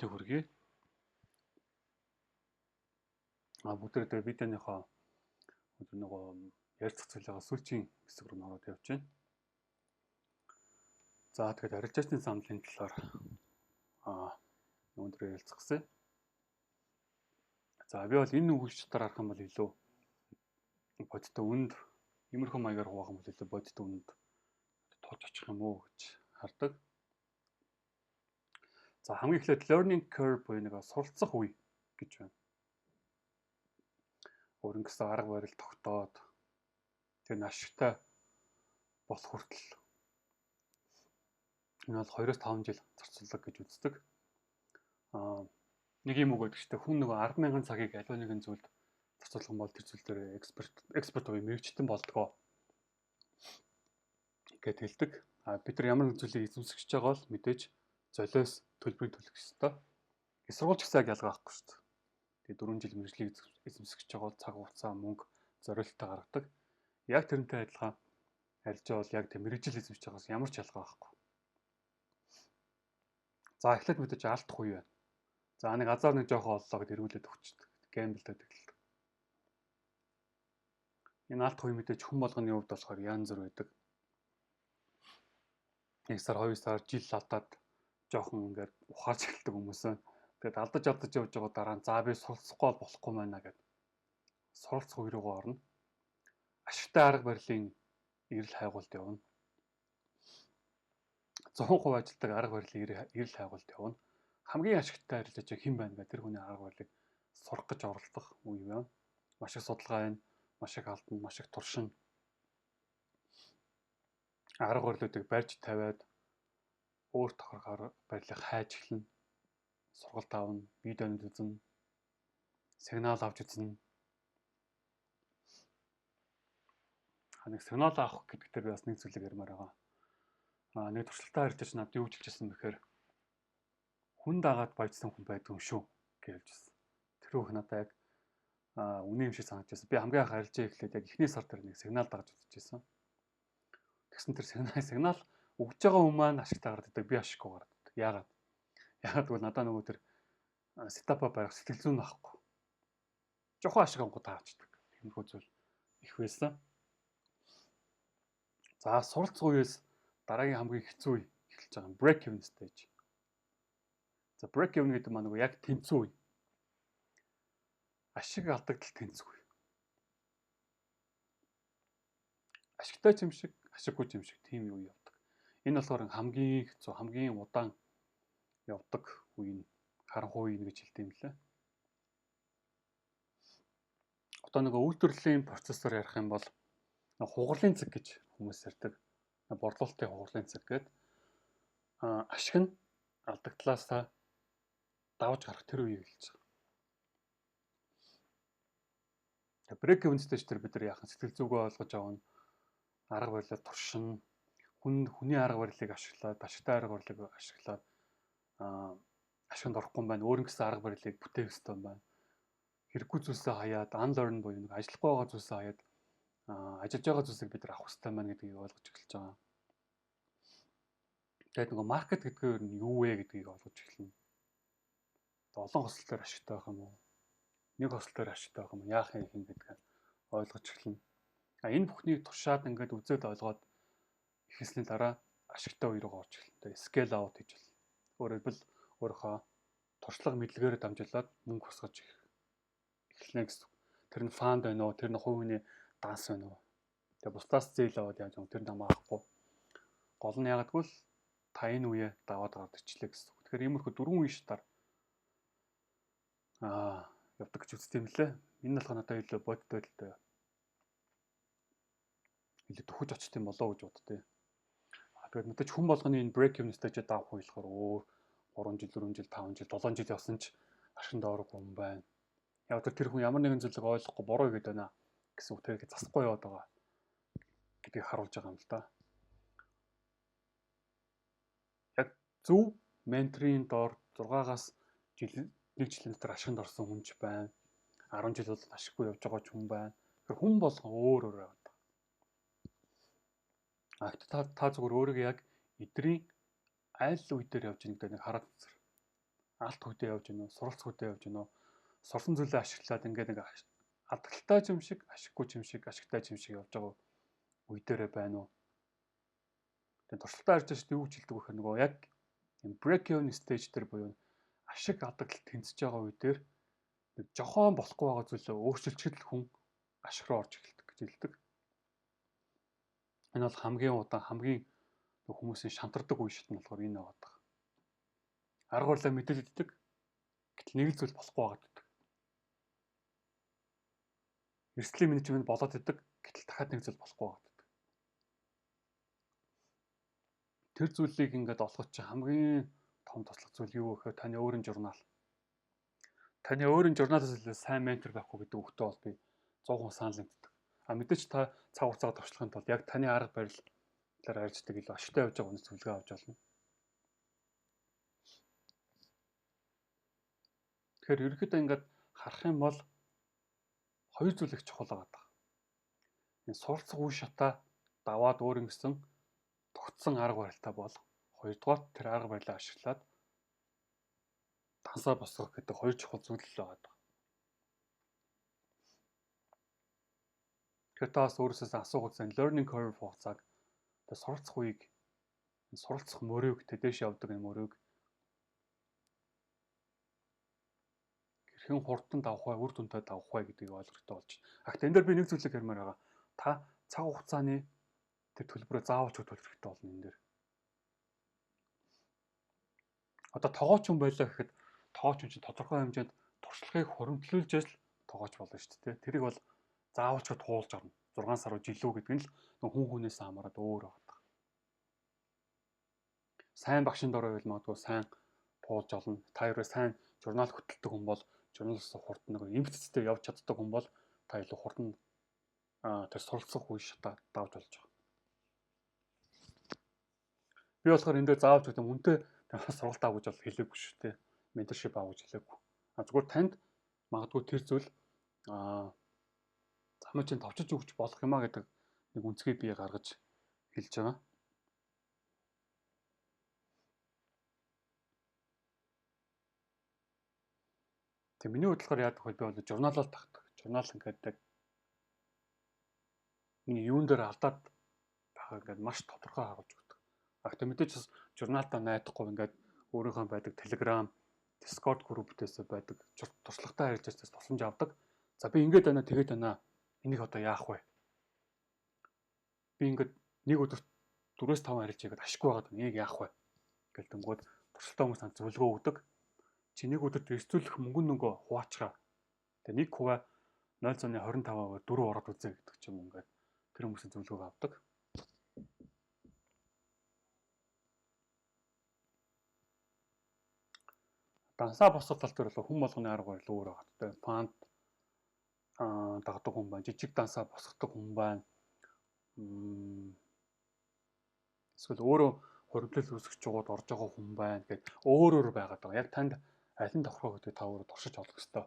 Тэг хүргэе. Бүгдээ видеоныхоо нөгөө ярьцах зүйлээ сүүлчийн хэсэг рүү ороод явж байна. За тэгээд арилжаачны замлын талаар өнөөдөр ярилцах гэсэн. За би бол энэ үгс чатаар харах юм бол илүү бодиттой үнд иймэрхүү маягаар хуваах юм бол илүү бодиттой үнд тоож очих юм уу гэж хардаг. За хамгийн эхлээд learning curve буюу нэг суралцах үе гэж байна. Өөрөнгөсөө арга барил тогтоод тэр ашигтай болох хүртэл энэ бол 2-5 жил зарцуулдаг гэж үздэг. Нэг юм үг гэдэг чинь хүн нөгөө 10,000 цагийг аливаа нэгэн зүйлд зарцуулах юм бол тэр зүйл дээр эксперт буюу мэрэгчтэн болдгоо гэж хэлдэг. Бид нар ямар нэг зүйлийг эзэмсэж байгаа бол мэдээж золиос төлбөрийг төлөх ёстой. Их сургууль ч гэсэн ялгаа байхгүй шүү дээ. Тэгээ 4 жил мэрэгжлийг эзэмсэж байгаа бол цаг хугацаа, мөнгө, зорилттой гаргадаг. Яг тэрнтэй адилхан арилжаа бол яг тэр мэрэгжил эзэмсэж байгаас ямар ч ялгаа байхгүй. За эхлээд мэдээж алдах үе байна. За нэг азар нэг жоохон оллоо гэд эргүүлээд өгчдөг. Гэмбэлдээд эхэлдэг. Энэ алдах үе мэдээж хүн болгоны хувьд болохоор янз бүр байдаг. 1 сар, 2 сар, жил алдаад жоохон ингээд ухаарч эхэлдэг хүмүүс байна. Тэгээд алдаж явж байгаа дараа нь за би суралцахгүй болохгүй байна гэд суралцах үе рүү орно. Ашигтай арга барилын эрэл хайгуулт явна. 100% ажилтдаг арга барилын эрэл хайгуулт явна. Хамгийн ашигтай арилжаач хэн байна гэх тэр хүний арга барилыг сурах гэж оролдох үе байна. Маш их судалгаа байна, маш их алдна, маш их туршина. Арга барилуудыг барьж тавиад өөр тохирох арга барилыг хайж эхэлнэ. Сургалт авна, видеонд үзнэ, сигнал авч үзнэ. Нэг сигнал авах гэдэгтэр би бас нэг зүйлийг ярмаар байгаа. Нэг туршлагатай арилжаач надад юу гэж хэлжсэн бэхээр хүн дагаад баяжсан хүн байдаг юм шүү гэж хэлжсэн. Тэр бүх надад яг үнэн юм шиг санагдчихсан. Би хамгийн анх арилжаа эхлээд яг эхний сар дээр нэг сигнал дагаж үзчихсэн. Тэгсэн тэр сигнал өгж байгаа хүн маань ашигтай гардаг, би ашиггүй гардаг. Яагаад? Яагаад гэвэл надад нөгөө тэр сетапа барих сэтгэл зүйн байхгүй. Жохон ашиг онгод таавчдаг. Тиймэрхүү зүйл их байсан. За суралцах үеэс дараагийн хамгийн хэцүү үе эхэлж байгаа юм. Break even stage. За break even гэдэг маань нөгөө яг тэнцүү үе. Ашиг алдагдал тэнцүү үе. Ашигтай ч юм шиг, ашиггүй ч юм шиг тийм үе явдаг. Энэ болохоор хамгийн хэцүү, хамгийн удаан явдаг үе нь харанхуй үе гэж хэлдэг юм лээ. Одоо нөгөө үйлдвэрлэлийн процессор ярих юм бол хугарлын цаг гэж хүмүүс ярьдаг. Борлуулалтын хугарлын цаг гэдэг ашиг нь алдагдлаасаа давж гарах тэр үеийг хэлж байгаа. Break even stage дээр бид нар яахан сэтгэл зүгөө ойлгож авна. Арга барилаа туршина. Хүний арга барилыг ашиглаад, ашигтай арга барилыг ашиглаад ашигт орохгүй юм байна. Өөр нэгэн арга барилыг бүтээх ёстой юм байна. Хэрэггүй зүйлсээ хаяад unlearn буюу нэг ажиллахгүй байгаа зүйлсээ хаяад ажиллаж байгаа зүйлсийг бид нар авах хэрэгтэй байна гэдгийг ойлгож эхэлж байгаа. Тэгээд нөгөө маркет гэдгээр нь юу вэ гэдгийг ойлгож эхэлнэ. Олон хосол дээр ашигтай байх юм уу? Нэг хосол дээр ашигтай байх юм уу? Яах юм гэдгийг ойлгож эхэлнэ. Энэ бүхнийг туршаад ингээд үзээд ойлгоод эхэлсний дараа ашигтай үе рүү орж эхэлнэ. Scale out гэж байна. Өөрөөр хэлбэл өөрийнхөө туршлага мэдлэгээр дамжуулаад мөнгө хосгож эхэлнэ гэсэн. Тэр нь фанд байна уу? Тэр нь хувийн данс байна уу? Тэгээ бусдаас зээл аваад яаж юм тэр намаа авахгүй. Гол нь яагаад гэвэл та энэ үе даваад гараад ичлээ гэсэн. Тэгэхээр иймэрхүү 4 үе шатаар явдаг гэж үздэг юм лээ. Энэ нь болохоор надад илүү бодит байдалтай. Илүү төхөж очт юм болоо гэж боддتي. Тэгээд мэдээж хүн болгоны энэ break even stage-д авах үе болохоор 3 жил, 4 жил, 5 жил, 7 жил явсан ч ашигт орох юм байна. Яг тэр хүн ямар нэгэн зүйлийг ойлгохгүй буруу хийгээд байна гэсэн үгтэйг засахгүй яваад байгаа гэдгийг харуулж байгаа юм л да. Яг зөв менторийн доор 6-аас 1 жилийн дотор ашигт орсон хүн ч байна. 10 жил бол ашиггүй явж байгаа ч хүн байна. Тэр хүн болгон өөр яваад. Та зүгээр өөрийгөө яг эдрийн аль үе дээр явж байгааг нэг хараад үзэр. алт хөдөө явж гинөө, суралц хөдөө явж гинөө, сурсан зүйлээ ашиглаад ингээд нэг алдагтай юм шиг, ашиггүй юм шиг, ашигтай юм шиг явж байгаа үе дээрээ байна уу? Тэгээд туршилтаа харж байгаа шүү дээ юу гэж хэлдэг вэ гэхээр нөгөө яг юм break-even stage дээр буюу ашиг алдагдлыг тэнцэж байгаа үе дээр нэг жохон болохгүй байгаа зүйлээ өөрчилчихэд л хүн ашиг руу орж эхэлдэг гэж хэлдэг. Энэ бол хамгийн удаан хамгийн хүмүүсийн шантардаг үе шат нь болохоор энэ байгаа. Арга барилаа мэдээлэгддэг. Гэтэл нэг л зүйл болохгүй байгаа гэдэг. Эрсдлийн менежмент болоод идэг. Гэтэл дахиад нэг зүйл болохгүй байгаа гэдэг. Тэр зүйлийг ингээд олоход чи хамгийн том туслах зүйл юу вэ гэхээр таны өөрийн журнал. Таны өөрийн журналаас илүү сайн ментор байхгүй гэдэг үгтэй бол би 100% санал нэгддэг. А мэдээч та цаг хугацаагаа товчлохын тулд яг таны арга барил талаар ярьждаг илүү ашигтай явж байгаа хүнээс зөвлөгөө авч болно. Тэгэхээр ерөнхийдөө ингээд харах юм бол хоёр зүйл их чухал байгаа. Энэ суралцах үе шатаа даваад өөр ингэсэн тогтсон арга барилтаа бол хоёрдугаар тэр арга барилаа ашиглаад дансаа босгох гэдэг хоёр чухал зүйл л байгаа. Тэгэхээр та бас өөрөөсөө асуух гэсэн learning curve хугацааг тэр суралцах үеиг суралцах мөрөөг тэдэш явдаг энэ мөрөөг хэрхэн хурдан давах вэ, үр дүнтэй давах вэ гэдгийг ойлгохтой болж байна. Гэхдээ энэ дээр би нэг зүйлийг хэлмээр байгаа. Та цаг хугацааны тэр төлбөрөө заавал төлөх хэрэгтэй болно энэ дээр. Одоо тоогооч хүн байлаа гэхэд тоогооч хүн чинь тодорхой хэмжээнд туршлагыг хуримтлуулж л тоогооч болно шүү дээ. Тэрийг бол заавал ч туулж орно. 6 сар уу жилүү гэдэг нь л хүн хүнээс хамаарат өөр байгаа. Сайн багшин дор байвал магадгүй сайн туулж олно. Та өөрөө сайн журнал хөтэлдэг хүн бол журналаас хурдан нэг эмгцэцтэй явж чаддаг хүн бол та илүү хурдан тэр суралцах үе шатаа давж болж байгаа. Би болохоор энэ дээр заавч гэдэг үнтэй сургалт авах гэж бол хэлээгүй шүү дээ. Менторшип авах гэж хэлээгүй. Зүгээр танд магадгүй тэр зүйл замын чинь товчж өгч болох юмаа гэдэг нэг үнцгийг бий гаргаж хэлж байгаа. Тэг миний бодлохоор яадаг вэ? Би бол журналаа тагдаг. Журнал ингээд миний юун дээр алдаад байгаа ингээд маш тодорхой харуулж өгдөг. Гэхдээ мэдээж бас журналдаа найдахгүй ингээд өөрийнхөө байдаг Telegram, Discord групптээс байдаг туршлагатай харилцаачаас тусламж авдаг. За би ингээд байна, тэгээд байна. Энийг одоо яах вэ? Би ингээд нэг өдөрт 4-5 харилцаа хийгээд ашиггүй байгаад энийг яах вэ? Гэлтэнгүүд туршлагатай хүмүүс танд зөвлөгөө өгдөг. Чи нэг өдөрт эрсдүүлэх мөнгө нөгөө хуваачраа. Тэгээ нэг хуваа 0.25% 4 ороод үзье гэдэг ч юм ингээд тэр хүмүүсийн зөвлөгөөг авдаг. Дансаа босгох тал дээр бол хүн болгоны арга барил өөр байгаа. Тэгээ фанд дагдаг хүн байна, жижиг дансаа босгодог хүн байна. Эсвэл өөрөө хуримтлал үүсгэж жоод орж байгаа хүн байна гэхэд өөр байгаад байгаа. Яг танд аль нь тохирох гэдэг та өөрөө туршиж олох хэрэгтэй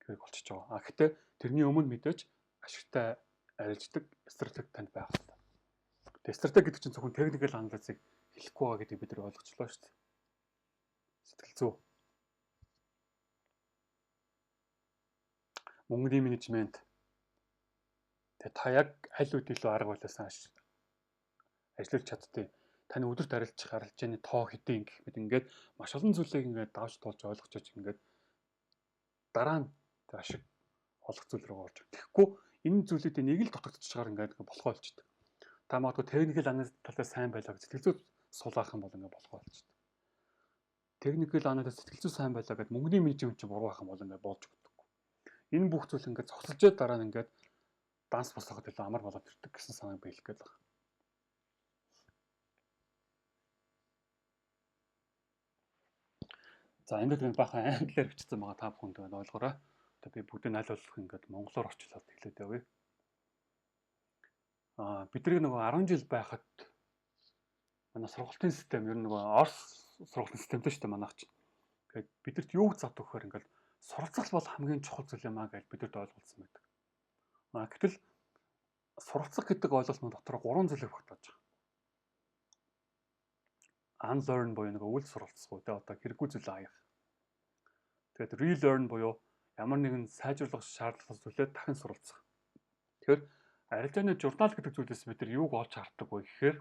гэж болчихж байгаа. Гэхдээ тэрний өмнө мэдээж ашигтай арилждаг стратеги танд байх хэрэгтэй. Тэгээ стратеги гэдэг чинь зөвхөн техникэл анализыг хэлэхгүй байгаа гэдгийг бид нар ойлгочлоо шүү дээ. Сэтгэл зүй. Мөнгөний менежмент. Тэгээ та яг аль үед илүү арга барилаасаа ажиллаж чаддیں۔ Таны өдөрт арилжих арилжааны тоо хэдийн гэх мэт ингээд маш олон зүйлийг ингээд давж туулж ойлгочооч ингээд дараа нь ашиг олох зүйл рүү орж байгаа. Тэгэхгүй энэ зүйлүүдийн нэг л дутагдчихгаар ингээд болохоо болчихдээ. Та магадгүй техникэл анализ талаас сайн байлаа гэж сэтгэл зүй сулаах юм бол ингээд болохоо болчихдээ. Техникэл анализ сэтгэл зүй сайн байлаа гэд мөнгөний менежмент ч буруу байх юм бол ингээд болж өгдөггүй. Энэ бүх зүйл ингээд зогсолжээ дараа нь ингээд данс босгоход илүү амар болоод ирдэг гэсэн санааг биелэх гээд байна. За энэ дээр бахан англиар бичсэн байгаа та бүхэнд ойлгоорой. Одоо би бүгдийг найлуулах ингээд монголоор орчуулад хэлээд явъя. Бидний нөгөө 10 жил байхад манай сургалтын систем ер нь нөгөө Орос сургалтын системтэй шүү дээ манайх чинь. Тэгээд бидэрт юу зат өгөхөр ингээд суралцах бол хамгийн чухал зүйл юм аа гэж бидэрт ойлгуулсан байдаг. Гэтэл суралцах гэдэг ойлголт нь дотор 3 зүйлийг багтааж байгаа. Unlearn буюу нэг үйл суралцах уу те одоо хэрэггүй зүйл аяах. Тэгээд relearn буюу ямар нэгэн сайжруулах шаардлагатай зүйлээ дахин суралцах. Тэгэхээр арилжааны журнал гэдэг зүйлээс бид нар юуг олж хардаг вэ гэхээр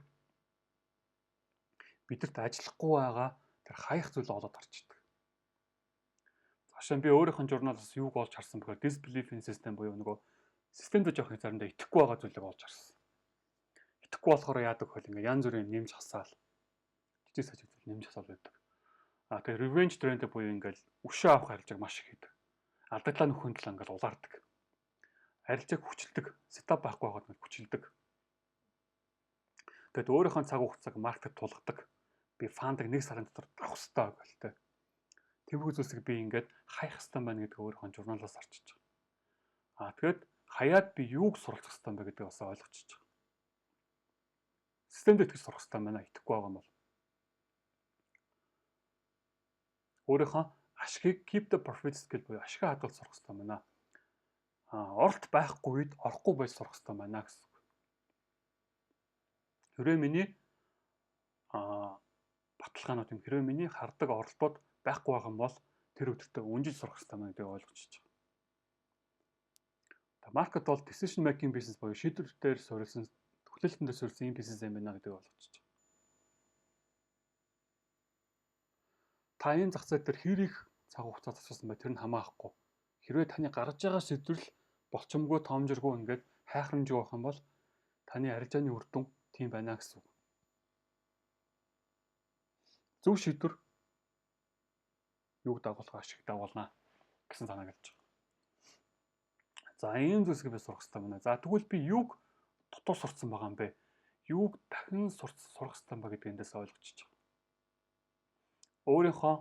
бидэрт ажиллахгүй байгаа тэр хаях зүйл олоод харж идэг. Жишээ нь би өөрийнх нь журналаас юуг олж харсан бэхээр disbelief in system буюу нөгөө системд жоох заримдаа итгэхгүй байгаа зүйлийг олж харсан. Итгэхгүй болохоор яадаг хөл ингээ янз бүрийн нэмж хасаал. Жижиг сажиг зүйл нэмж хасаал байдаг. Тэгээ revenge trend буюу ингээл өшөө авах арилжааг маш их хийдэг. Алдаглаа нөхөн тал ингээл улаардаг. Арилжааг хүчилдэг, сетап байхгүй байгаад хүчилдэг. Тэгэд өөрийнхөө цаг хугацааг маркетд тулгадаг. Би фандаг 1 сарын дотор авах хэрэгтэй гэлтэй. Тэвгүй зүйлсийг би ингээд хаях хэрэгтэй байна гэдгийг өөрийнхөө журналаас арчиж байгаа. Тэгэд хаяад би юуг суралцах хэрэгтэй бэ гэдгийг бас ойлгочихж байгаа. Системд итгэж сурах хэрэгтэй байна. Итгэхгүй байгаа юм бол. Өөрийнхөө ашгийг keep the profits гэж буюу ашиг хадгалж сурах хэрэгтэй байна. Оролт байхгүй үед орохгүй байж сурах хэрэгтэй байна гэсэн үг. Хэрвээ миний баталгаанууд юм хэрвээ миний хардаг оролтууд байхгүй байгаа юм бол тэр өдөртөө үнжиж сурах хэрэгтэй байна гэдгийг ойлгочихж байгаа. Маркет бол decision making business буюу шийдвэр дээр суурилсан хүлээлтэн дээр суурилсан юм бизнес юм байна гэдгийг ойлгочихж байгаа. Та энэ зах зээл дээр хэрэг цаг хугацаа зарцуулсан бай тэр нь хамаахгүй. Хэрвээ таны гаргаж байгаа шийдвэр болчомгүй тоомжиргүй ингээд хайхрамжгүй байх юм бол таны арилжааны үр дүн тийм байна гэсэн үг. Зөв шийдвэр юуг дагуулах ашиг дагуулна гэсэн санааг хэлж байгаа. За ийм зүйлсийг би сурах хэрэгтэй байна. За тэгвэл би юуг дутуу сурцсан байгаа юм бэ? Юуг дахин сурах хэрэгтэй ба гэдгийг эндээс ойлгочихж байгаа. Өөрийнхөө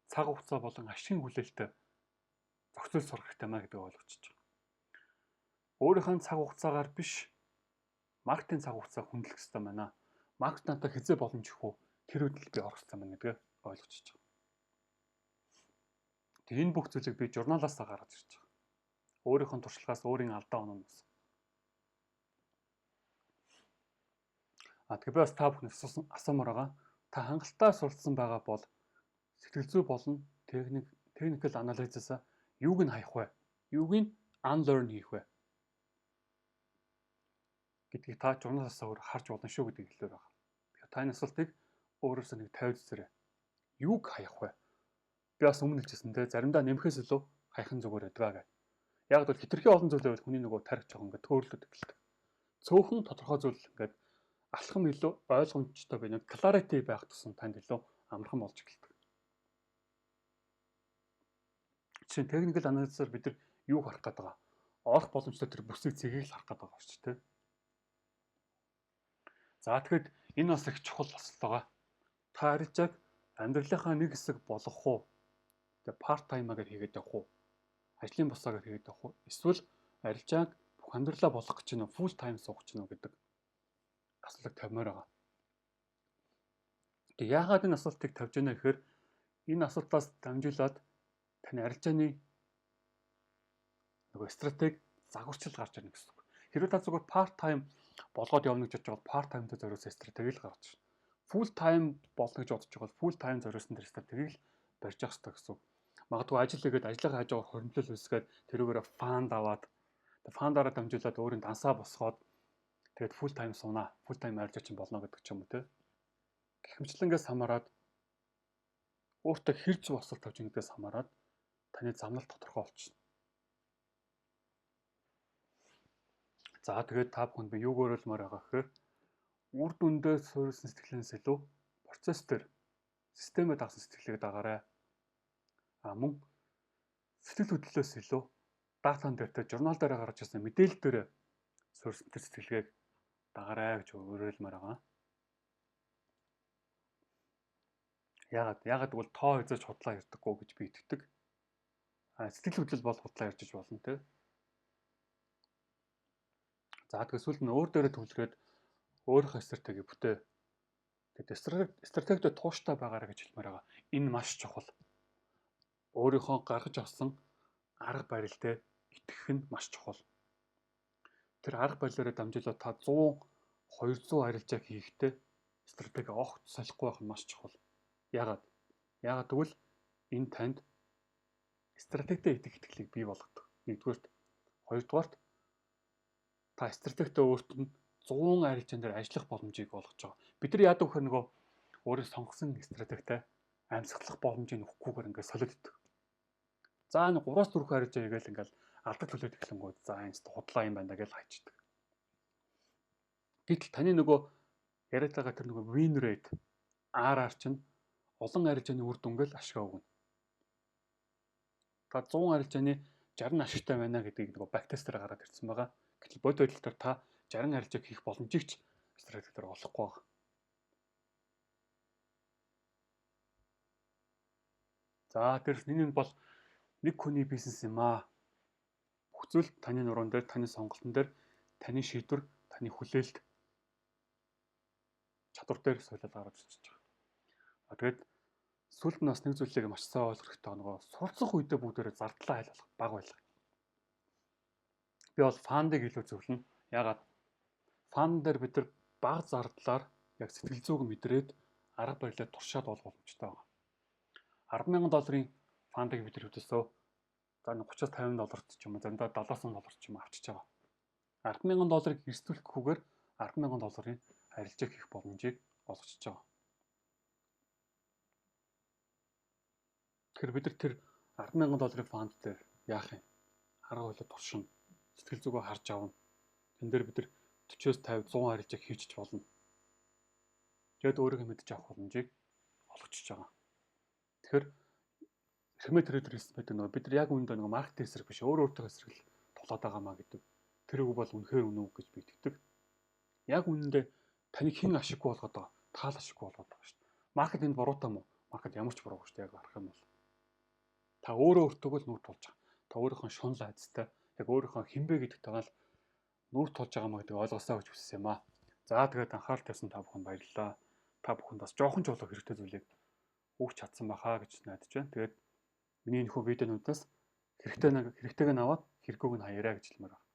цаг хугацаа болон ашигын хүлээлттэй зохицуул сурах хэрэгтэй маа гэдгийг ойлгочихж байгаа. Өөрийнхөө цаг хугацаагаар биш маркетинг цаг хугацаа хүндлэх хэрэгтэй байна. Маркет надад хязээ боломжгүй тэр үедэл би орох хэрэгтэй байна гэдгийг ойлгочихж байгаа. Тэгээ энэ бүх зүйлийг би журналаас гаргаж ирж байгаа. Өөрийнхөө туршлагаас өөрийн алдаа онооноос. Тэгээ би бас та бүхнээс асуумаар байгаа. Та хангалттай суралцсан байгаа бол сэтгэл зүй болон technical analysis-аас юуг нь хаях вэ? Юуг нь unlearn хийх вэ? Гэдгийг та журналаас харж болно шүү гэдгийг хэлээр байгаа. Тэгэхээр та энэ асуултыг өөрөөсөө нэг тавьж үзээрэй. Юуг хаях вэ? Би бас өмнө хэлжсэн те заримдаа нэмэхээс илүү хайхан зүгээр байдаг гэх. Яг бол хитрхи олон зүйл байвал хүний нөгөө тарих жоох ингээд төөрөлдөд эхэлдэг. Цөөхөн тодорхой зүйл ингээд алхам илүү ойлгомжтой байна. Clarity байх тусам танд илүү амархан болж эхэлдэг. Жишээ нь technical analysis-аар бид нар юуг харах гээд байгаа? Орох боломжтой тэр бүсэг цэгийг л харах гээд байгаа шүү дээ. За тэгэхэд энэ бас их чухал асуулт байгаа. Та арилжааг амьдралынхаа нэг хэсэг болгох уу? Тэгээ part time-аар хийгээд явах уу? Ажлын босаагаар хийгээд явах уу? Эсвэл арилжааг бүх амьдралаа болгох гэж байна уу? Full time суух гэж байна уу гэдэг асуултыг тавьмаар байгаа. Тэгээ яагаад энэ асуултыг тавьж байна гэхээр энэ асуултаас дамжуулаад таны арилжааны нөгөө стратеги загварчил гарч ирнэ гэсэн үг. Хэрвээ та зүгээр part time болгоод явна гэж бодож байгаа part time дээр зориулсан стратеги л гарч ирнэ. Full time болно гэж бодож байгаа full time зориулсан тэр стратегийг л барьж явах хэрэгтэй гэсэн үг. Магадгүй ажил хийгээд ажлынхаа хажуугаар хоригдлол үүсгээд тэрүүгээр фанд аваад фандаараа дамжуулаад өөрийн дансаа босгоод тэгээд full time суунаа, full time арилжаач болно гэдэг ч юм уу те. Гэхмэчлэнгээс хамаарад өөртөө хэрж босол тавьж ингэдээс хамаарад таны замнал тодорхой болчихно. За тэгээд та бүхэнд би юуг өөрөлмөр байгаа гэхээр үр дүндээ суурилсан сэтгэлээс илүү процесс төр системээ дагсан сэтгэлийг дагаарай. Мөн сэтгэл хөдлөлөөс илүү датан дээртэй журнал дээр гарч ирсэн мэдээлэл дээр суурилсан тэр сэтгэлгээг дагаарай гэж өөрөлмөр байгаа. Яагаад гэвэл тоо хийж худлаа ярьдаггүй гэж би итгэдэг. Сэтгэл хөдлөл бол худлаа ярьж болно те. За тэгэхээр сүүлд нь өөр дээрээ төвлөрөөд өөрийнхөө стратеги бүтээ. Тэгээд стратегид тууштай байгаарай гэж хэлмээр байгаа. Энэ маш чухал. Өөрийнхөө гаргаж авсан арга барилтай итгэх нь маш чухал. Тэр арга барилаараа дамжуулаад та 100 200 арилжааг хийхдээ стратеги огт солихгүй байх нь маш чухал. Яагаад гэвэл энэ танд стратегитэй идэх итгэлийг бий болгодог. Нэгдүгээрт, хоёрдугаарт та стратегитэй өөрт нь 100 арилжаан дээр ажиллах боломжийг олгож байгаа. Бид нар яадаг вэ нөгөө өөрийн сонгосон стратегитай амьсгалах боломжийг нөхөхгүйгээр ингээд солиод идэх. За нэг 3-4 арилжаа хийгээл ингээд алдаг төлөөд эхлэнгүүд за энэ худлаа юм байна гэж хайчдаг. Гэтэл таны нөгөө яриад байгаа тэр нөгөө win rate RR чинь олон арилжааны үр дүнгээл ашиг өгнө. Та 100 арилжааны 60 нь ашигтай байна гэдгийг нөгөө бактестээр гараад ирсэн байгаа. Гэтэл бод байдлаар та 60 арилжааг хийх боломжийг ч стратегиээр олохгүй байгаа. За тэрс энэ нь бол нэг хүний бизнес юм аа. Бүх зүйл таны нуруунд дээр, таны сонголтон дээр, таны шийдвэр, таны хүлээлт чадвар дээр солиод гараад ирчихэж байгаа. Тэгээд сүүлд нь бас нэг зүйлийг маш сайн ойлгох хэрэгтэй нөгөө суралцах үедээ бүгдээрээ зардлаа айлуулах баг байлаа. Би бол фандыг илүү зөвлөнө. Ягаад фан дээр бид нар баг зардлаар яг сэтгэл зүйг мэдрээд арга барилаа туршаад болох боломжтой байна. $10,000 фандыг бид нар хөдөлсөө за $30-50 ч юм уу заримдаа $70,000 ч юм авчиж байгаа. $10,000-ыг эрсдүүлэхгүйгээр $10,000 арилжааг хийх боломжийг олгочихж байгаа. Тэгэхээр бид нар тэр $10,000 фанд дээр яах юм? Арга барилаа туршина. Сэтгэл зүгөө харж авна. Тэн дээр бид нар 40-50 100 арилжааг хийчих болно. Тэгэд өөрийгөө мэдж авах боломжийг олгочихж байгаа. Тэгэхээр хэрмээ трейдер хэлсэн байдаг нөгөө бид нар яг үүндээ нөгөө маркет эсрэг биш өөртөө эсрэг тулаад байгаамаа гэдэг. Тэр үг бол үнэхээр үнэн үг гэж би итгэдэг. Яг үүндээ таныг хэн ашиггүй болгоод байгаа? Таал ашиггүй болгоод байгаа шүү дээ. Маркет энд буруутай мó? Маркет ямар ч буруугүй шүү дээ. Яг харах юм бол та өөртөө л нүр тулж байгаа. Та өөрийнхөө шунал айцтай яг өөрийнхөө хинбэ гэдэгтэйгээ л нүр тулж байгаамаа гэдэг ойлгосоо гэж хүссэн юм аа. За тэгээд анхаарал тавьсан та бүхэнд баярлалаа. Та бүхэнд бас жоохон ч болоо хэрэгтэй зүйлийг өгч чадсан бахаа гэж найдаж байна. Тэгээд миний энэхүү видеонуудаас хэрэгтэйг нь аваад хэрэггүйг нь хаяарай гэж хэлмээр байна.